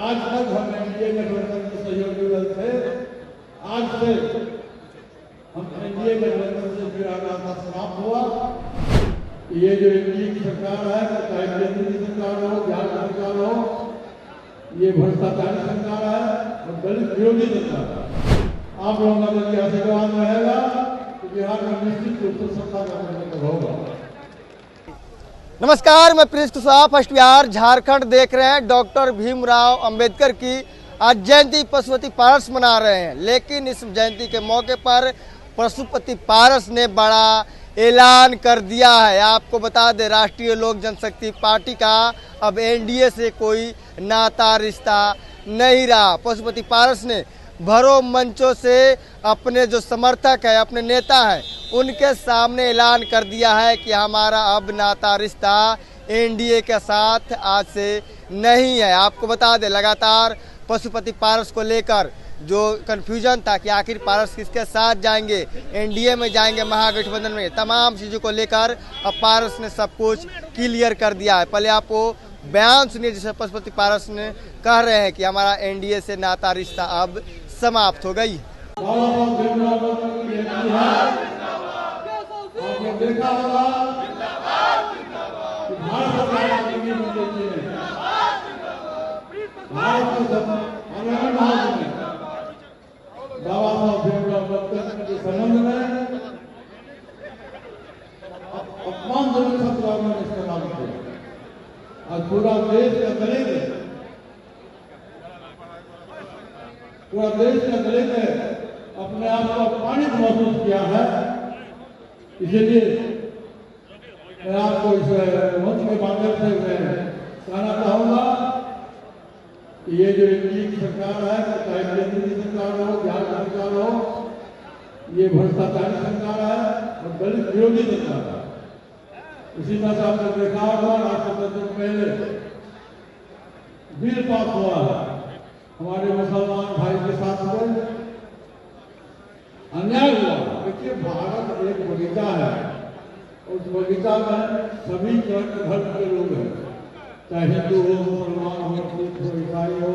आज तक हम एनडीए गठबंधन के सहयोगी दल थे। आज से हम एनडीए गठबंधन से जुड़ा नाता समाप्त हुआ। ये जो एनडीए की सरकार है, चाहे केंद्र की सरकार हो, बिहार की सरकार हो, ये भ्रष्टाचारी सरकार है और दलित विरोधी सरकार है। आप लोगों का यदि आशीर्वाद रहेगा तो बिहार में निश्चित रूप से सत्ता का परिवर्तन होगा। नमस्कार, मैं प्रिंस कुशवाहा, फर्स्ट बिहार झारखंड देख रहे हैं। डॉक्टर भीमराव अंबेडकर की आज जयंती पशुपति पारस मना रहे हैं, लेकिन इस जयंती के मौके पर पशुपति पारस ने बड़ा ऐलान कर दिया है। आपको बता दें, राष्ट्रीय लोक जनशक्ति पार्टी का अब एनडीए से कोई नाता रिश्ता नहीं रहा। पशुपति पारस ने भरो मंचों से अपने जो समर्थक है, अपने नेता हैं, उनके सामने ऐलान कर दिया है कि हमारा अब नाता रिश्ता एनडीए के साथ आज से नहीं है। आपको बता दें, लगातार पशुपति पारस को लेकर जो कन्फ्यूजन था कि आखिर पारस किसके साथ जाएंगे, एनडीए में जाएंगे, महागठबंधन में, तमाम चीज़ों को लेकर अब पारस ने सब कुछ क्लियर कर दिया है। पहले आपको बयान सुनिए जिसे पशुपति पारस ने कह रहे हैं कि हमारा एनडीए से नाता रिश्ता अब समाप्त हो गई। आपने देखा होगा कि भारत बाबा साहब भीमराव अम्बेडकर के संबंध में अपमानजनक शब्दों में इस्तेमाल किया। आज पूरा देश का दलित अपने आप को अपमानित महसूस किया है। इसलिए मैं आपको इस मंच के माध्यम से कहना चाहूँगा कि ये जो एनडीए की सरकार है, चाहे केंद्र की सरकार हो, बिहार की सरकार हो, ये भ्रष्टाचारी सरकार है और दलित विरोधी सरकार है। इसी तरह से आपने देखा होगा, राष्ट्रपति दिन पहले बिल पास हुआ है हमारे मुसलमान भाई के साथ में अन्याय हुआ। देखिए, भारत एक बगीचा है, उस बगीचा में सभी तरह के धर्म के लोग हैं, चाहे हिंदू हो, मुसलमान हो, सिख हो, ईसाई हो,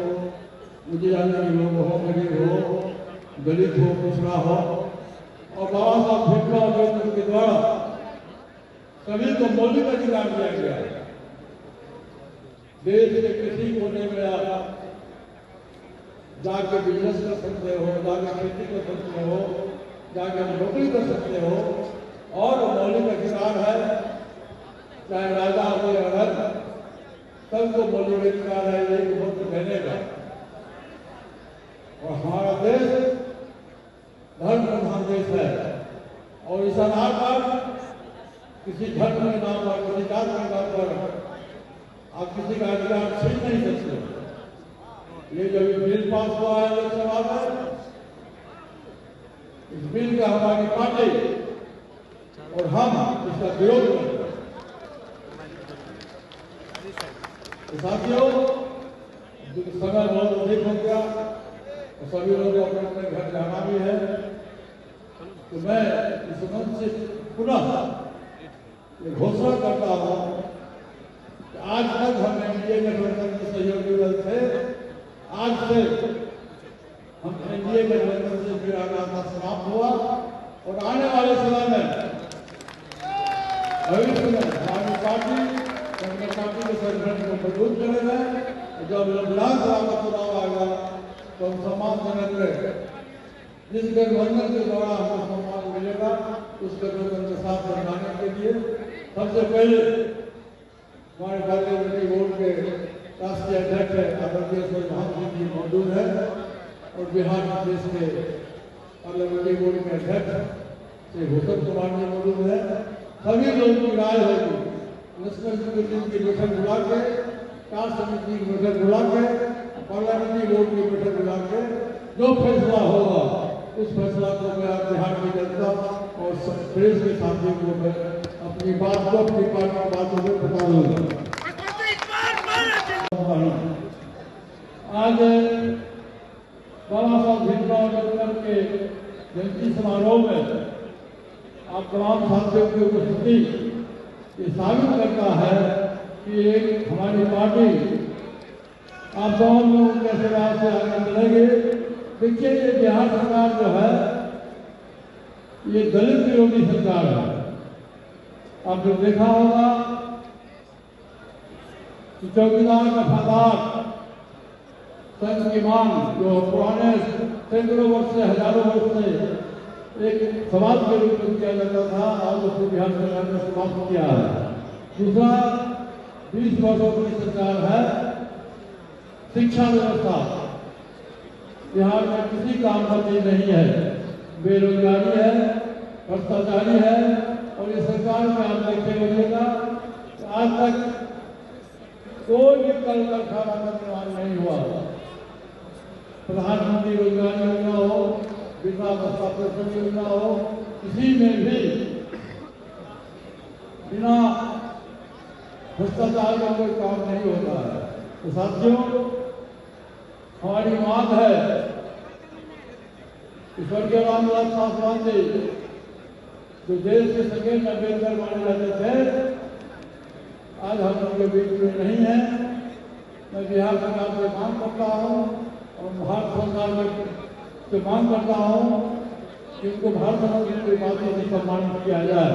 गुजराती लोग हो, गरीब हो, दलित हो, पिछड़ा हो। और बाबा साहब भीमराव अम्बेडकर के द्वारा सभी को मौलिक अधिकार दिया गया है। देश के किसी कोने में आप जाके बिजनेस कर सकते हो, जाके खेती कर सकते हो, जाके नौकरी कर सकते हो, और मौलिक अधिकार है, चाहे राजा हो या रथ, सबको मौलिक अधिकार है एक वक्त रहने का। और हमारा देश धर्म प्रधान देश है और इस आधार पर किसी धर्म के नाम पर, किसी जात के नाम पर आप किसी का अधिकार छीन नहीं सकते। ये जो बिल पास हुआ है लोकसभा में, इस बिल का हमारी पार्टी और हम इसका विरोध करते हैं। साथियों, समय बहुत अधिक हो गया और सभी लोग अपने अपने घर जाना भी है, तो मैं इस मंच से पुनः घोषणा करता हूँ कि आज तक हम एनडीए गठबंधन के सहयोगी दल थे। आज से हम एनडीए गठबंधन से जुड़ा नाता समाप्त हुआ और आने वाले समय में भविष्य में हमारी पार्टी के संगठन को मजबूत करेगा। जब विधानसभा का चुनाव आएगा तो हम सम्मानजनक जिस गठबंधन के द्वारा हमें सम्मान मिलेगा उस गठबंधन के साथ बनाने के लिए सबसे पहले हमारे भारतीय जनता बोर्ड के राष्ट्रीय अध्यक्ष आदरणीय प्रधानमंत्री जी मौजूद है और बिहार प्रदेश के पार्लियामेंट्री बोर्ड के अध्यक्ष श्री भूषण कुमार जी मौजूद है। सभी लोगों की राय होगी, नेशनल कमेटी की बैठक बुला के, कार्य समिति की बैठक बुला के, पार्लियामेंट्री बोर्ड की बैठक बुला के जो फैसला होगा उस फैसला को मैं बिहार की जनता और प्रेस के साथियों को मैं अपनी बात को, अपनी बातों में बता दूंगा। आज बाबा साहब भीमराव अम्बेडकर के जयंती समारोह में आप तमाम साथियों की उपस्थिति ये साबित करता है कि एक हमारी पार्टी आप तमाम लोग कैसे राह से आगे चलेंगे। देखिए, ये बिहार सरकार जो है ये दलित विरोधी सरकार है। आपने देखा होगा कि चौकीदार वफादार संघ की मांग जो पुराने सैकड़ों वर्ष से हजारों वर्ष से एक समाज के रूप में किया जाता था, आज उसको बिहार सरकार ने समाप्त किया है। दूसरा 20 वर्षों की सरकार है शिक्षा व्यवस्था। बिहार में किसी काम का चीज नहीं है, बेरोजगारी है, भ्रष्टाचारी है। और ये सरकार में आप देखे होगा आज तक कोई भी कल कारखाना का निर्माण नहीं हुआ। प्रधानमंत्री रोजगार योजना हो, वृद्धावस्था पेंशन योजना हो, किसी में भी बिना भ्रष्टाचार का कोई काम नहीं होता है। तो साथियों, हमारी मांग है कि स्वर्गीय रामविलास पासवान जी जो देश के सेकेंड अम्बेडकर माने जाते थे, आज हम उनके बीच में नहीं है। मैं बिहार सरकार से मांग करता हूँ और भारत सरकार से मांग करता हूँ कि उनको भारत सरकार की बातों से सम्मानित किया जाए।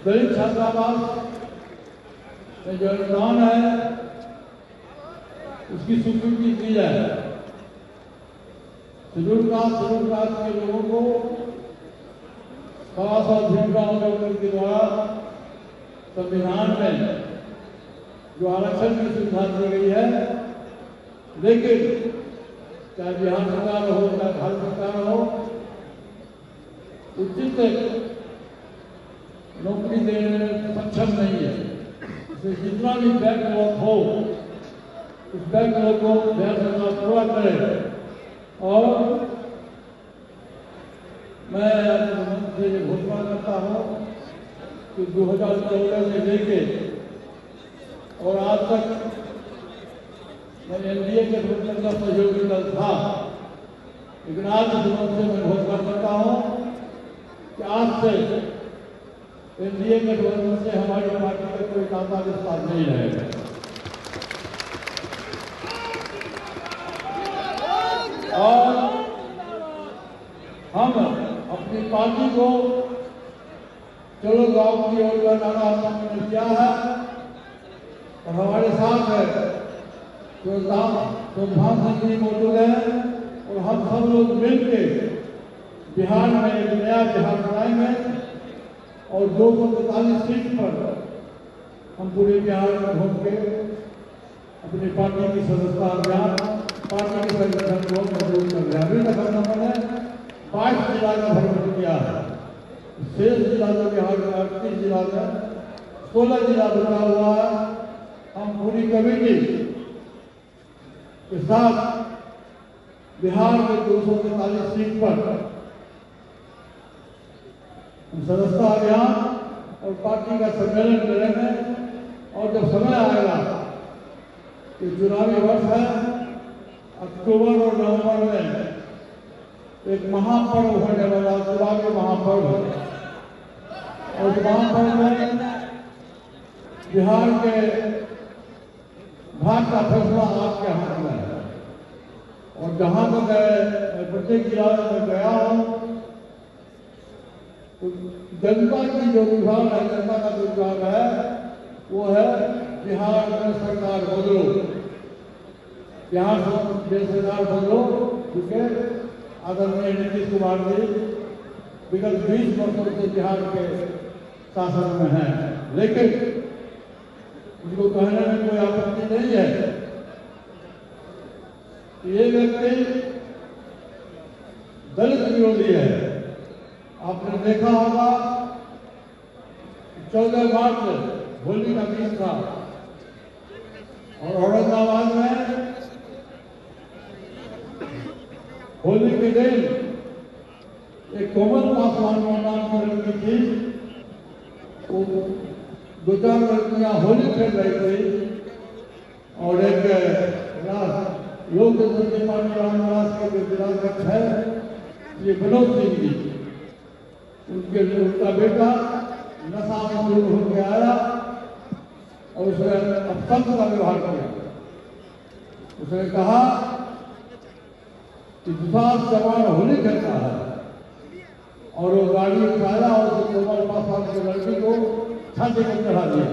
दलित छात्रावास में जो अनुदान है उसकी स्वीकृति की जाए। शेड्यूल कास्ट के लोगों को 500 भीमराव अम्बेडकर के द्वारा संविधान में जो आरक्षण की सुविधा दी गई है, लेकिन चाहे बिहार सरकार हो चाहे भारत सरकार हो, उचित नौकरी देने में सक्षम नहीं है। इसलिए जितना भी बैकलॉग हो उस बैकलॉग को बिहार सरकार पूरा करे। और मैं से ये घोषणा करता हूँ कि 2014 से लेके और आज तक मैं एनडीए के गठबंधन का सहयोगी दल था, लेकिन आज इस मंच से मैं घोषणा करता हूँ कि आज से एनडीए के गठबंधन से हमारी पार्टी का कोई नाता विस्तार नहीं रहेगा। और हम अपनी पार्टी को चलो गांव की ओर का नारा हमने किया है और हमारे साथ है सुधाम सिंह जी मौजूद है और हम सब लोग मिलकर बिहार में एक नया बिहार बनाएंगे और 245 सीट पर हम पूरे बिहार में घूम के अपनी पार्टी की सदस्यता अभियान, पार्टी के संगठन को मजबूत कर दिया। अभी तक हमने 22 जिला का भ्रमण किया है। शेष जिला जो बिहार में 38 जिला में 16 जिला बना हुआ है। हम पूरी कमेटी के साथ बिहार में 245 सीट पर सदस्यता अभियान और पार्टी का सम्मेलन करेंगे। और जब समय आएगा कि चुनावी वर्ष है, अक्टूबर और नवंबर में एक महापर्व होने वाला, चुनावी महापर्व। और इस महापर्व में बिहार के भाग का फैसला आपके हाथ में है। और जहां तक प्रत्येक जिला में गया हूं, तो जनता की जो विभाग है, जनता का जो विभाग है वो है बिहार में सरकार बदलो, बिहार में सरकार बदलो। क्योंकि आदरणीय नीतीश कुमार जी विगत 20 वर्षों से बिहार के शासन में है, लेकिन उनको कहने में कोई आपत्ति नहीं है। ये व्यक्ति दलित विरोधी है। आपने देखा होगा 14 मार्च होली का दिन था और औरंगाबाद में होली के दिन एक कोमल पासवान नाम की लड़की थी, वो 2-4 लड़कियां होली खेल रही थी और एक लोक जनशक्ति पार्टी रामविलास के जो जिलाध्यक्ष है ये विनोद सिंह जी, उनका बेटा नशा में दूर होकर आया और उसने अपशब्द का व्यवहार किया उसने कहा कि विशाल जवान होली खेलता है, और वो गाड़ी उठाया और उस कोमल पासवान की लड़की को छाती पर चढ़ा दिया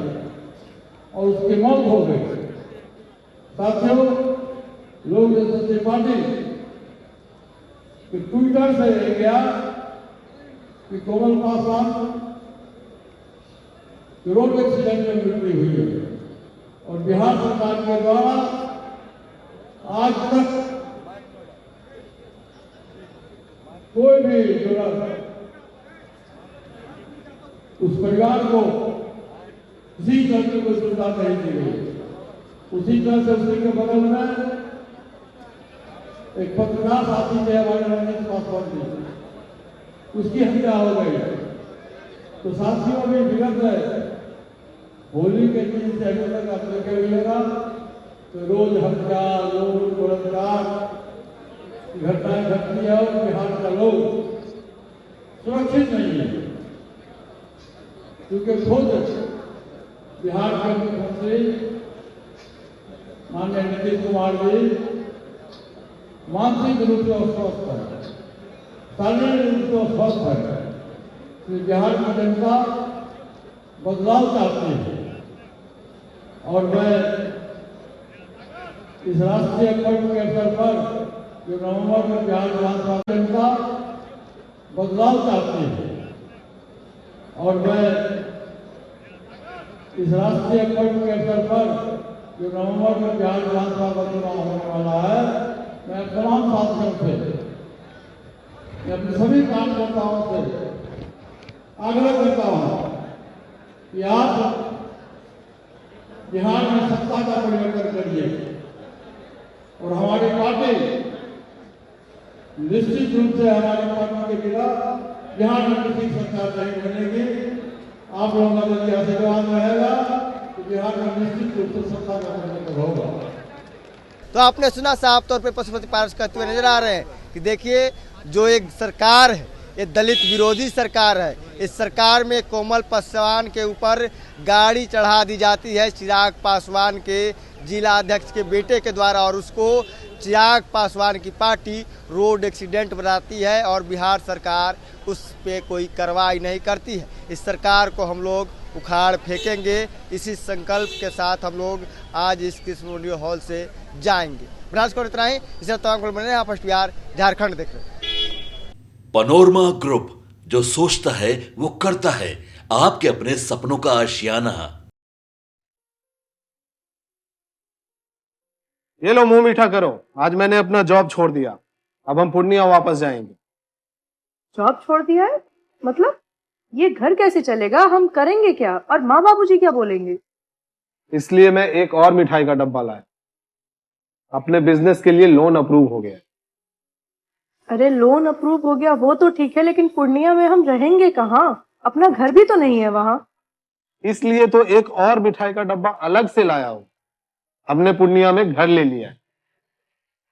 और उसकी मौत हो गई। साथियों, लोक जनशक्ति पार्टी के ट्विटर से ये गया कि कोमल पासवान की रोड एक्सीडेंट में मृत्यु हुई है, और बिहार सरकार के द्वारा आज तक कोई भी उस परिवार को किसी तरह की कोई सुविधा नहीं दी गई। उसी तरह से उसी के बगल में एक पत्रकार साथी थे हमारे रणजीत पासवान जी, उसकी हत्या हो गई। तो साथियों में विगत है होली के दिन से अभी तक आप देखे मिलेगा तो रोज हत्या, लोग बलात्कार घटनाएं घटती है, और बिहार का लोग सुरक्षित नहीं है, क्योंकि खुद बिहार के मुख्यमंत्री माननीय नीतीश कुमार जी मानसिक रूप से अस्वस्थ है, शारीरिक रूप से अस्वस्थ है। तो बिहार की जनता बदलाव चाहती है, और मैं इस राष्ट्रीय पर्व के अवसर पर जो नवंबर में बिहार विधानसभा जनता बदलाव चाहती है, और मैं इस राष्ट्रीय पर्व के अवसर पर जो नवंबर में बिहार विधानसभा का चुनाव होने वाला है, मैं तमाम साथियों से, मैं अपने सभी कार्यकर्ताओं से आग्रह करता हूं कि आप बिहार में सत्ता का परिवर्तन करिए, और हमारी पार्टी निश्चित रूप से हमारी पार्टी के बिना बिहार में किसी सरकार नहीं बनेगी। आप लोगों का यदि आशीर्वाद रहेगा तो बिहार में निश्चित रूप से सत्ता का परिवर्तन होगा। तो आपने सुना, साफ तौर पे पशुपति पारस कहते हुए नजर आ रहे हैं कि देखिए जो एक सरकार है, ये दलित विरोधी सरकार है। इस सरकार में कोमल पासवान के ऊपर गाड़ी चढ़ा दी जाती है चिराग पासवान के जिला अध्यक्ष के बेटे के द्वारा, और उसको चिराग पासवान की पार्टी रोड एक्सीडेंट बनाती है, और बिहार सरकार उस पे कोई कार्रवाई नहीं करती है। इस सरकार को हम लोग उखाड़ फेंकेंगे, इसी संकल्प के साथ हम लोग आज इस कृष्ण हॉल से जाएंगे। को इतना ही, इसे तमाम बने आप फर्स्ट बिहार झारखंड देख रहे हैं। पैनोरमा ग्रुप, जो सोचता है वो करता है। आपके अपने सपनों का आशियाना। ये लो मुंह मीठा करो, आज मैंने अपना जॉब छोड़ दिया, अब हम पूर्णिया वापस जाएंगे। जॉब छोड़ दिया है? मतलब ये घर कैसे चलेगा? हम करेंगे क्या? और माँ बाबूजी क्या बोलेंगे? इसलिए मैं एक और मिठाई का डब्बा लाया। अपने बिजनेस के लिए लोन अप्रूव हो गया। अरे लोन अप्रूव हो गया वो तो ठीक है, लेकिन पूर्णिया में हम रहेंगे कहाँ? अपना घर भी तो नहीं है वहाँ। इसलिए तो एक और मिठाई का डब्बा अलग से लाया हूँ। हमने पूर्णिया में घर ले लिया है,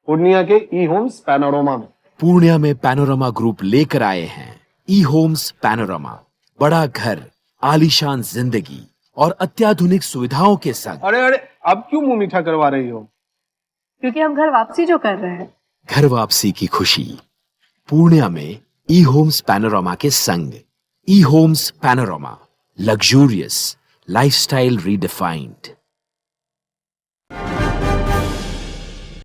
पूर्णिया के ई होम्स पैनोरमा में। पूर्णिया में पैनोरमा ग्रुप लेकर आए हैं ई होम्स पैनोरमा। बड़ा घर, आलीशान जिंदगी और अत्याधुनिक सुविधाओं के संग। अरे अरे, अब क्यों मुंह मीठा करवा रही हो? क्योंकि हम घर वापसी जो कर रहे हैं। घर वापसी की खुशी पूर्णिया में ई होम्स पैनोरमा के संग। ई homes panorama, luxurious lifestyle redefined.